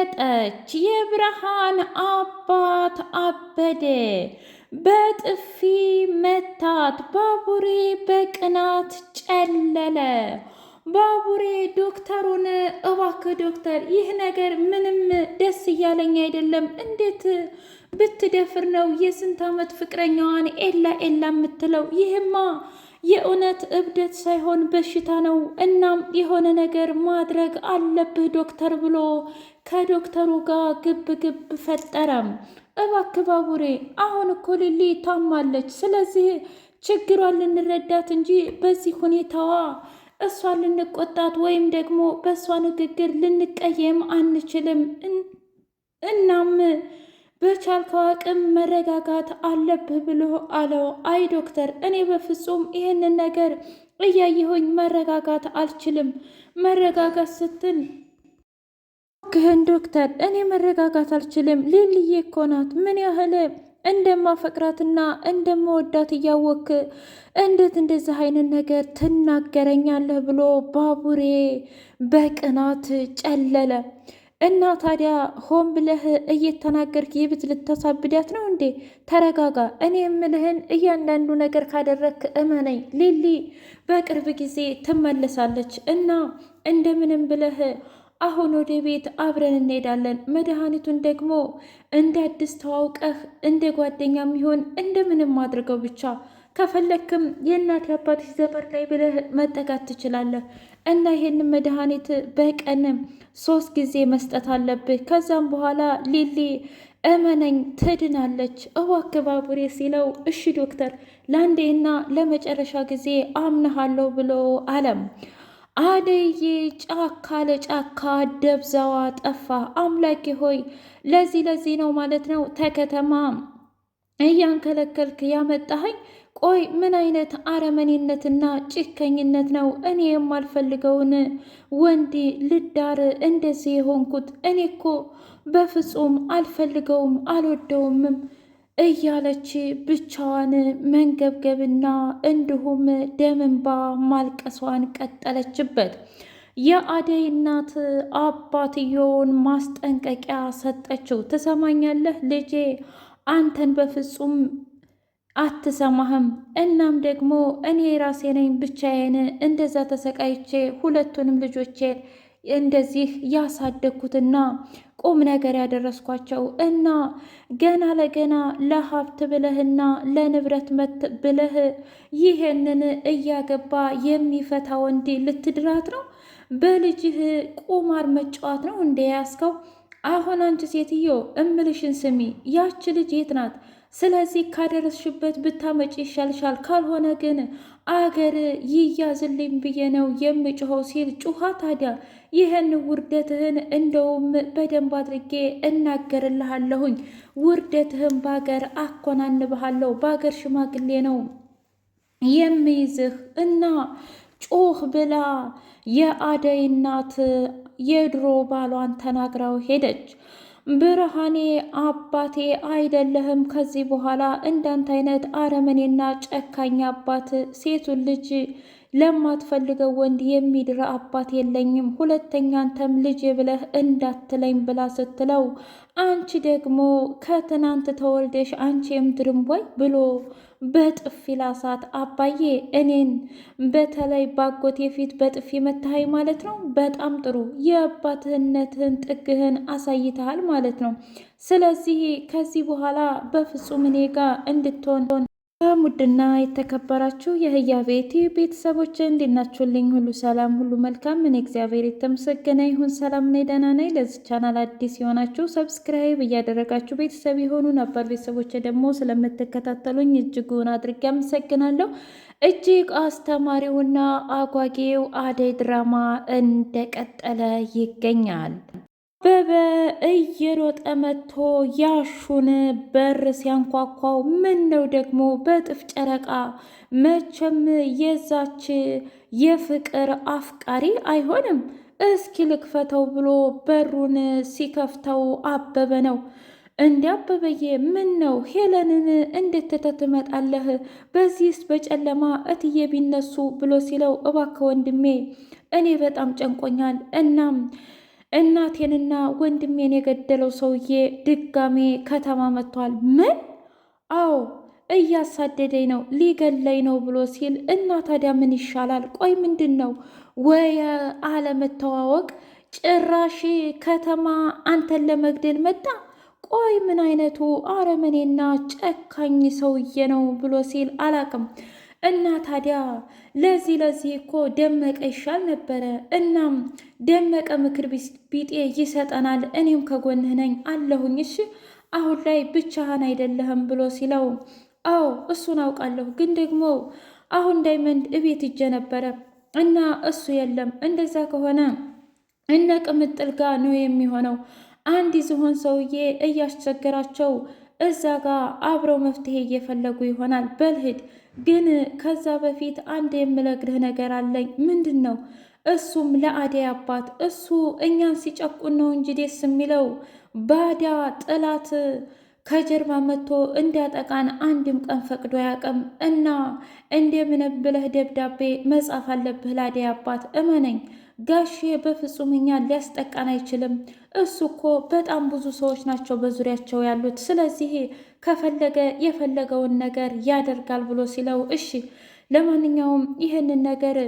ደነገጠች። የብርሃን አባት አበደ። በጥፊ መታት። ባቡሬ በቅናት ጨለለ። ባቡሬ ዶክተሩን እባክህ ዶክተር፣ ይህ ነገር ምንም ደስ እያለኝ አይደለም። እንዴት ብትደፍር ነው የስንት ዓመት ፍቅረኛዋን ኤላ ኤላ የምትለው? ይህማ የእውነት እብደት ሳይሆን በሽታ ነው። እናም የሆነ ነገር ማድረግ አለብህ ዶክተር ብሎ ከዶክተሩ ጋር ግብ ግብ ፈጠረም። እባክህ ባቡሬ፣ አሁን እኮ ሊሊ ታማለች። ስለዚህ ችግሯን ልንረዳት እንጂ በዚህ ሁኔታዋ እሷን ልንቆጣት ወይም ደግሞ በእሷ ንግግር ልንቀየም አንችልም። እናም በቻልከው አቅም መረጋጋት አለብህ ብሎ አለው። አይ ዶክተር፣ እኔ በፍጹም ይህንን ነገር እያየሁኝ መረጋጋት አልችልም። መረጋጋት ስትል ክህን ዶክተር፣ እኔ መረጋጋት አልችልም። ሊልዬ እኮ ናት። ምን ያህል እንደማፈቅራትና እንደምወዳት እያወክ እንዴት እንደዚህ አይነት ነገር ትናገረኛለህ? ብሎ ባቡሬ በቅናት ጨለለ። እና ታዲያ ሆን ብለህ እየተናገርክ ይብት ልታሳብዳት ነው እንዴ? ተረጋጋ። እኔ የምልህን እያንዳንዱ ነገር ካደረግክ እመነኝ፣ ሊሊ በቅርብ ጊዜ ትመለሳለች። እና እንደምንም ብለህ አሁን ወደ ቤት አብረን እንሄዳለን። መድኃኒቱን ደግሞ እንደ አዲስ ተዋውቀህ እንደ ጓደኛም ይሆን እንደምንም አድርገው ብቻ ከፈለክም የእናት አባትሽ ዘመድ ላይ ብለህ መጠጋት ትችላለህ። እና ይሄንን መድኃኒት በቀን 3 ጊዜ መስጠት አለብህ። ከዛም በኋላ ሊሊ እመነኝ ትድናለች። እባክህ ባቡሬ ሲለው እሺ ዶክተር፣ ለአንዴና ለመጨረሻ ጊዜ አምነሃለሁ ብሎ አለም። አደይ ጫካ ለጫካ ደብዛዋ ጠፋ። አምላኬ ሆይ ለዚህ ነው ማለት ነው ተከተማ እያንከለከልክ ያመጣኸኝ? ቆይ ምን አይነት አረመኔነትና ጭከኝነት ነው? እኔ የማልፈልገውን ወንድ ልዳር እንደዚህ የሆንኩት? እኔ እኮ በፍጹም አልፈልገውም አልወደውምም እያለች ብቻዋን መንገብገብና እንዲሁም ደም እንባ ማልቀሷን ቀጠለችበት። የአደይ እናት አባትየውን ማስጠንቀቂያ ሰጠችው። ትሰማኛለህ ልጄ፣ አንተን በፍጹም አትሰማህም። እናም ደግሞ እኔ ራሴ ነኝ ብቻዬን እንደዛ ተሰቃይቼ ሁለቱንም ልጆቼ እንደዚህ ያሳደግኩትና ቁም ነገር ያደረስኳቸው እና ገና ለገና ለሀብት ብለህና ለንብረት ብለህ ይሄንን እያገባ የሚፈታ ወንድ ልትድራት ነው? በልጅህ ቁማር መጫወት ነው እንደ ያስከው? አሁን አንቺ ሴትዮ እምልሽን ስሚ፣ ያች ልጅ የት ናት? ስለዚህ ካደረስሽበት ብታመጪ ይሻልሻል። ካልሆነ ግን አገር ይያዝልኝ ብዬ ነው የምጮኸው ሲል ጩኻ። ታዲያ ይህን ውርደትህን እንደውም በደንብ አድርጌ እናገርልሃለሁኝ። ውርደትህን በአገር አኮናንብሃለሁ። በአገር ሽማግሌ ነው የሚይዝህ እና ጮህ ብላ የአደይ እናት የድሮ ባሏን ተናግራው ሄደች። ብርሃኔ አባቴ አይደለህም። ከዚህ በኋላ እንዳንተ አይነት አረመኔና ጨካኝ አባት ሴቱን ልጅ ለማትፈልገው ወንድ የሚድር አባት የለኝም። ሁለተኛ አንተም ልጅ ብለህ እንዳትለኝ ብላ ስትለው አንቺ ደግሞ ከትናንት ተወልደሽ አንቺ የምድርም ወይ ብሎ በጥፊ ላሳት። አባዬ እኔን በተለይ ባጎቴ ፊት በጥፊ መታኸኝ ማለት ነው። በጣም ጥሩ፣ የአባትህነትህን ጥግህን አሳይተሃል ማለት ነው። ስለዚህ ከዚህ በኋላ በፍጹም እኔ ጋር እንድትሆን ሙድና የተከበራችሁ የህያ ቤቴ ቤተሰቦች እንዲናችሁልኝ ሁሉ ሰላም ሁሉ መልካም። እኔ እግዚአብሔር የተመሰገነ ይሁን ሰላም ነኝ፣ ደህና ነኝ። ለዚህ ቻናል አዲስ የሆናችሁ ሰብስክራይብ እያደረጋችሁ ቤተሰብ የሆኑ ነበር ቤተሰቦች ደግሞ ስለምትከታተሉኝ እጅጉን አድርጌ አመሰግናለሁ። እጅግ አስተማሪውና አጓጌው አደይ ድራማ እንደቀጠለ ይገኛል። አበበ እየሮጠ መጥቶ ያሹን በር ሲያንኳኳው ምን ነው ደግሞ በጥፍ ጨረቃ? መቼም የዛች የፍቅር አፍቃሪ አይሆንም። እስኪ ልክፈተው ብሎ በሩን ሲከፍተው አበበ ነው። እንዲ አበበዬ፣ ምን ነው ሄለንን እንዴት ትተህ ትመጣለህ? በዚህስ በጨለማ እትዬ ቢነሱ ብሎ ሲለው እባክህ ወንድሜ እኔ በጣም ጨንቆኛል። እናም እናቴንና ወንድሜን የገደለው ሰውዬ ድጋሜ ከተማ መጥቷል። ምን? አዎ እያሳደደኝ ነው ሊገለኝ ነው ብሎ ሲል እና ታዲያ ምን ይሻላል? ቆይ ምንድን ነው ወይ አለመተዋወቅ? ጭራሽ ከተማ አንተን ለመግደል መጣ። ቆይ ምን አይነቱ አረመኔና ጨካኝ ሰውዬ ነው ብሎ ሲል አላቅም። እና ታዲያ ለዚህ እኮ ደመቀ ይሻል ነበረ። እናም ደመቀ ምክር ቢጤ ይሰጠናል። እኔም ከጎንህ ነኝ አለሁኝ። እሺ አሁን ላይ ብቻህን አይደለህም ብሎ ሲለው አዎ እሱን አውቃለሁ፣ ግን ደግሞ አሁን ዳይመንድ እቤት ይጀ ነበረ እና እሱ የለም። እንደዛ ከሆነ እነ ቅምጥል ጋር ነው የሚሆነው። አንድ ዝሆን ሰውዬ እያስቸገራቸው እዛ ጋር አብረው መፍትሄ እየፈለጉ ይሆናል። በልሂድ፣ ግን ከዛ በፊት አንድ የምነግርህ ነገር አለኝ። ምንድን ነው? እሱም ለአደይ አባት፣ እሱ እኛን ሲጨቁን ነው እንጂ ደስ የሚለው ባዳ ጥላት ከጀርባ መጥቶ እንዲያጠቃን አንድም ቀን ፈቅዶ አያውቅም። እና እንደምንም ብለህ ደብዳቤ መጻፍ አለብህ ለአደይ አባት። እመነኝ ጋሼ በፍጹም እኛን ሊያስጠቃን አይችልም። እሱ እኮ በጣም ብዙ ሰዎች ናቸው በዙሪያቸው ያሉት። ስለዚህ ከፈለገ የፈለገውን ነገር ያደርጋል ብሎ ሲለው እሺ ለማንኛውም ይህንን ነገር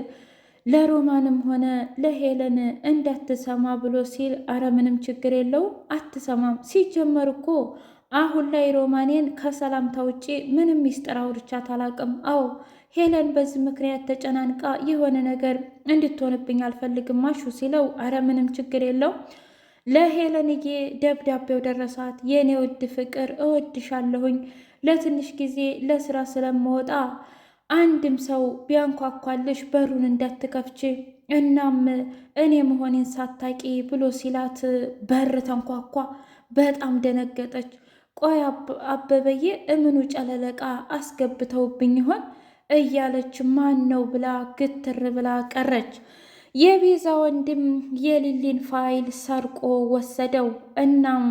ለሮማንም ሆነ ለሄለን እንዳትሰማ ብሎ ሲል አረ ምንም ችግር የለውም አትሰማም። ሲጀመር እኮ አሁን ላይ ሮማኔን ከሰላምታ ውጪ ምንም ሚስጥር አውርቻት አላውቅም። አዎ ሄለን በዚህ ምክንያት ተጨናንቃ የሆነ ነገር እንድትሆንብኝ አልፈልግም አሹ ሲለው አረ ምንም ችግር የለው። ለሄለንዬ ደብዳቤው ደረሳት። የኔ ውድ ፍቅር እወድሻለሁኝ። ለትንሽ ጊዜ ለስራ ስለምወጣ አንድም ሰው ቢያንኳኳልሽ በሩን እንዳትከፍች፣ እናም እኔ መሆኔን ሳታቂ ብሎ ሲላት በር ተንኳኳ። በጣም ደነገጠች። ቆይ አበበዬ እምኑ ጨለለቃ አስገብተውብኝ ይሆን እያለች ማን ነው ብላ ግትር ብላ ቀረች። የቤዛ ወንድም የሊሊን ፋይል ሰርቆ ወሰደው። እናም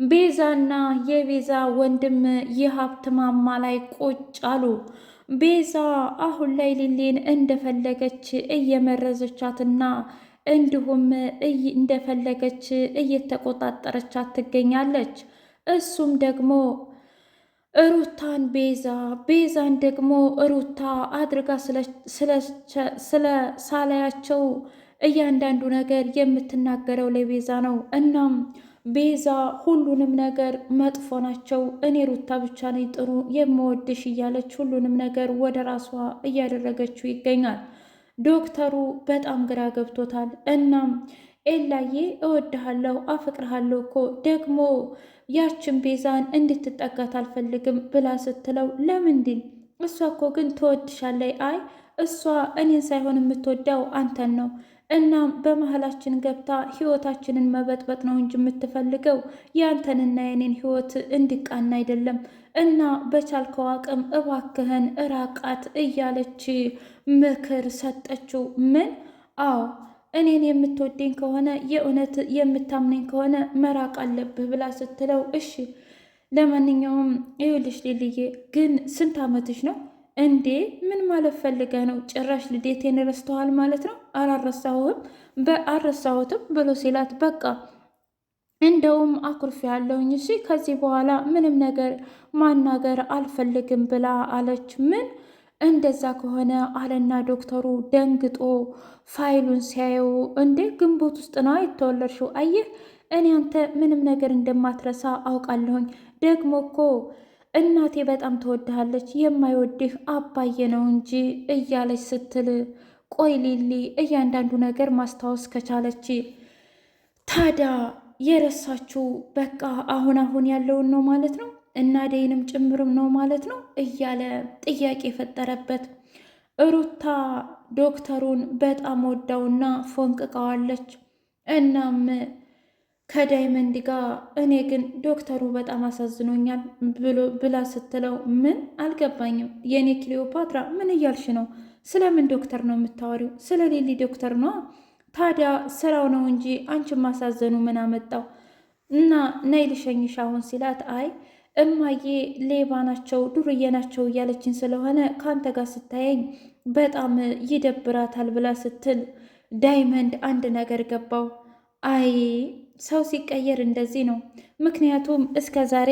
ቤዛና የቤዛ ወንድም የሀብት ማማ ላይ ቁጭ አሉ። ቤዛ አሁን ላይ ሊሊን እንደፈለገች እየመረዘቻትና እንዲሁም እንደፈለገች እየተቆጣጠረቻት ትገኛለች። እሱም ደግሞ ሩታን ቤዛን ደግሞ ሩታ አድርጋ ስለ ሳላያቸው እያንዳንዱ ነገር የምትናገረው ለቤዛ ነው። እናም ቤዛ ሁሉንም ነገር መጥፎ ናቸው፣ እኔ ሩታ ብቻ ነኝ ጥሩ የምወድሽ እያለች ሁሉንም ነገር ወደ ራሷ እያደረገችው ይገኛል። ዶክተሩ በጣም ግራ ገብቶታል። እናም ኤላዬ እወድሃለሁ አፍቅርሃለሁ እኮ ደግሞ ያችን ቤዛን እንድትጠጋት አልፈልግም ብላ ስትለው ለምንድን? እሷ እኮ ግን ትወድሻለች። አይ እሷ እኔን ሳይሆን የምትወደው አንተን ነው። እናም በመሀላችን ገብታ ህይወታችንን መበጥበጥ ነው እንጂ የምትፈልገው ያንተንና የኔን ህይወት እንዲቃና አይደለም። እና በቻልከው አቅም እባክህን እራቃት እያለች ምክር ሰጠችው። ምን? አዎ እኔን የምትወደኝ ከሆነ የእውነት የምታምነኝ ከሆነ መራቅ አለብህ ብላ ስትለው እሺ ለማንኛውም ይኸውልሽ ሊልዬ ግን ስንት ዓመትሽ ነው እንዴ? ምን ማለት ፈልገህ ነው? ጭራሽ ልዴቴን ረስተዋል ማለት ነው? አልረሳሁትም ብሎ ሲላት በቃ እንደውም አኩርፊ ያለውኝ እሺ ከዚህ በኋላ ምንም ነገር ማናገር አልፈልግም ብላ አለች። ምን? እንደዛ ከሆነ አለና ዶክተሩ ደንግጦ ፋይሉን ሲያየው እንዴ ግንቦት ውስጥ ነው የተወለድሽው? አየህ እኔ አንተ ምንም ነገር እንደማትረሳ አውቃለሁኝ። ደግሞ እኮ እናቴ በጣም ትወድሃለች፣ የማይወድህ አባዬ ነው እንጂ እያለች ስትል ቆይ ሊሊ እያንዳንዱ ነገር ማስታወስ ከቻለች ታዲያ የረሳችው በቃ አሁን ያለውን ነው ማለት ነው እና አደይንም ጭምርም ነው ማለት ነው እያለ ጥያቄ የፈጠረበት። ሩታ ዶክተሩን በጣም ወዳውና ፎንቅቀዋለች። እናም ከዳይመንድ ጋር እኔ ግን ዶክተሩ በጣም አሳዝኖኛል ብላ ስትለው ምን አልገባኝም፣ የኔ ክሊዮፓትራ ምን እያልሽ ነው? ስለምን ዶክተር ነው የምታወሪው? ስለ ሌሊ ዶክተር ነው። ታዲያ ስራው ነው እንጂ አንቺን ማሳዘኑ ምን አመጣው? እና ነይ ልሸኝሽ አሁን ሲላት አይ እማዬ ሌባ ናቸው ዱርዬ ናቸው እያለችን ስለሆነ ከአንተ ጋር ስታየኝ በጣም ይደብራታል ብላ ስትል ዳይመንድ አንድ ነገር ገባው። አይ ሰው ሲቀየር እንደዚህ ነው። ምክንያቱም እስከ ዛሬ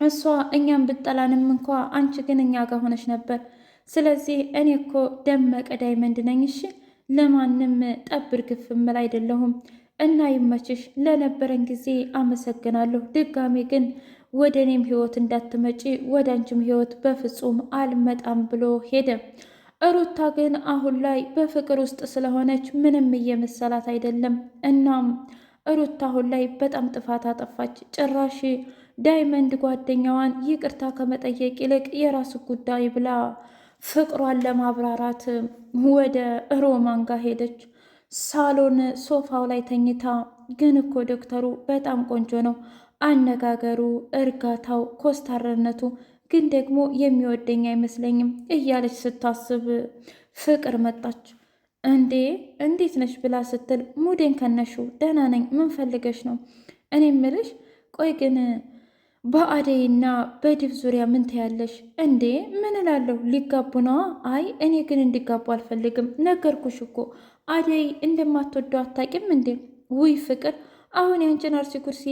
እሷ እኛም ብጠላንም እንኳ አንቺ ግን እኛ ጋር ሆነች ነበር። ስለዚህ እኔ እኮ ደመቀ ዳይመንድ ነኝ። እሺ ለማንም ጠብር ግፍ እምል አይደለሁም። እና ይመችሽ። ለነበረን ጊዜ አመሰግናለሁ። ድጋሜ ግን ወደ እኔም ህይወት እንዳትመጪ፣ ወደ አንቺም ህይወት በፍጹም አልመጣም ብሎ ሄደ። ሩታ ግን አሁን ላይ በፍቅር ውስጥ ስለሆነች ምንም እየመሰላት አይደለም። እናም ሩታ አሁን ላይ በጣም ጥፋት አጠፋች። ጭራሽ ዳይመንድ ጓደኛዋን ይቅርታ ከመጠየቅ ይልቅ የራሱ ጉዳይ ብላ ፍቅሯን ለማብራራት ወደ ሮማን ጋር ሄደች። ሳሎን ሶፋው ላይ ተኝታ ግን እኮ ዶክተሩ በጣም ቆንጆ ነው፣ አነጋገሩ፣ እርጋታው፣ ኮስታረነቱ ግን ደግሞ የሚወደኝ አይመስለኝም እያለች ስታስብ ፍቅር መጣች። እንዴ እንዴት ነሽ ብላ ስትል ሙዴን ከነሹ ደህና ነኝ፣ ምን ፈልገሽ ነው? እኔ ምልሽ ቆይ ግን በአደይና በድብ ዙሪያ ምን ትያለሽ እንዴ? ምን እላለሁ ሊጋቡ ነዋ። አይ እኔ ግን እንዲጋቡ አልፈልግም። ነገርኩሽ እኮ አደይ እንደማትወደው አታውቂም እንዴ? ውይ ፍቅር አሁን ያንቺን አርሲ ኩርሲ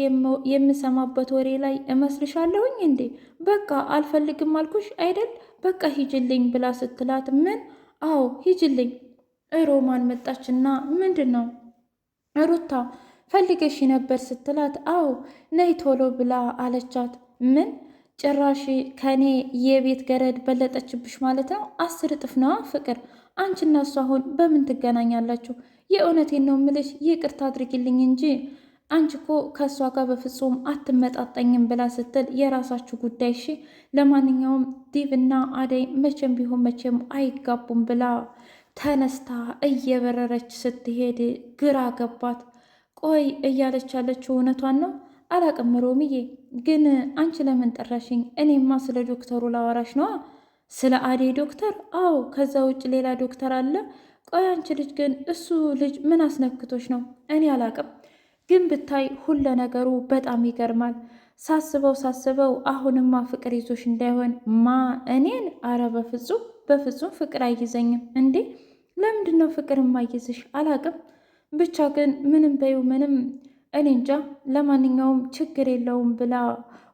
የምሰማበት ወሬ ላይ እመስልሻለሁኝ እንዴ? በቃ አልፈልግም አልኩሽ አይደል? በቃ ሂጅልኝ ብላ ስትላት ምን? አዎ ሂጅልኝ። ሮማን መጣችና ምንድን ነው ሩታ ፈልገሽ ነበር ስትላት፣ አዎ ነይ ቶሎ ብላ አለቻት። ምን ጭራሽ ከኔ የቤት ገረድ በለጠችብሽ ማለት ነው? 10 እጥፍ ነዋ ፍቅር። አንቺና እሱ አሁን በምን ትገናኛላችሁ? የእውነቴን ነው ምልሽ፣ ይቅርታ አድርጊልኝ እንጂ አንቺ እኮ ከእሷ ጋር በፍጹም አትመጣጠኝም ብላ ስትል፣ የራሳችሁ ጉዳይ እሺ፣ ለማንኛውም ዲብና አደይ መቼም ቢሆን መቼም አይጋቡም ብላ ተነስታ እየበረረች ስትሄድ ግራ ገባት። ቆይ እያለች ያለችው እውነቷን ነው? አላቅም ሮምዬ፣ ግን አንቺ ለምን ጠራሽኝ? እኔማ ስለ ዶክተሩ ላወራሽ ነዋ። ስለ አደይ ዶክተር? አዎ፣ ከዛ ውጭ ሌላ ዶክተር አለ? ቆይ አንቺ ልጅ ግን እሱ ልጅ ምን አስነክቶች ነው? እኔ አላቅም፣ ግን ብታይ ሁለ ነገሩ በጣም ይገርማል። ሳስበው አሁንማ ፍቅር ይዞሽ እንዳይሆን እኔን? አረ በፍጹም በፍጹም ፍቅር አይይዘኝም። እንዴ ለምንድን ነው ፍቅር የማይዝሽ? አላቅም ብቻ ግን ምንም በይው ምንም እኔ እንጃ። ለማንኛውም ችግር የለውም ብላ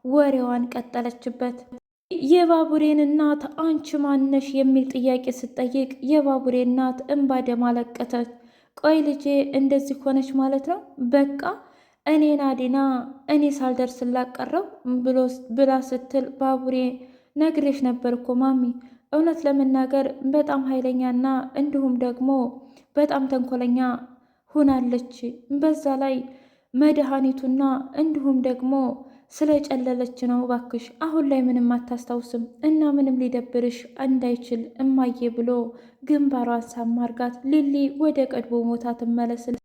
ወሬዋን ቀጠለችበት። የባቡሬን እናት አንቺ ማነሽ የሚል ጥያቄ ስትጠይቅ የባቡሬ እናት እንባ ደም አለቀሰች። ቆይ ልጄ እንደዚህ ሆነች ማለት ነው? በቃ እኔን አዲና እኔ ሳልደርስላት ቀረው ብላ ስትል፣ ባቡሬ ነግሬሽ ነበር እኮ ማሚ፣ እውነት ለመናገር በጣም ኃይለኛና እንዲሁም ደግሞ በጣም ተንኮለኛ ሆናለች። በዛ ላይ መድኃኒቱና እንዲሁም ደግሞ ስለጨለለች ነው። እባክሽ አሁን ላይ ምንም አታስታውስም እና ምንም ሊደብርሽ እንዳይችል እማዬ ብሎ ግንባሯን ሳም አርጋት ሊሊ ወደ ቀድሞ ቦታ ትመለስል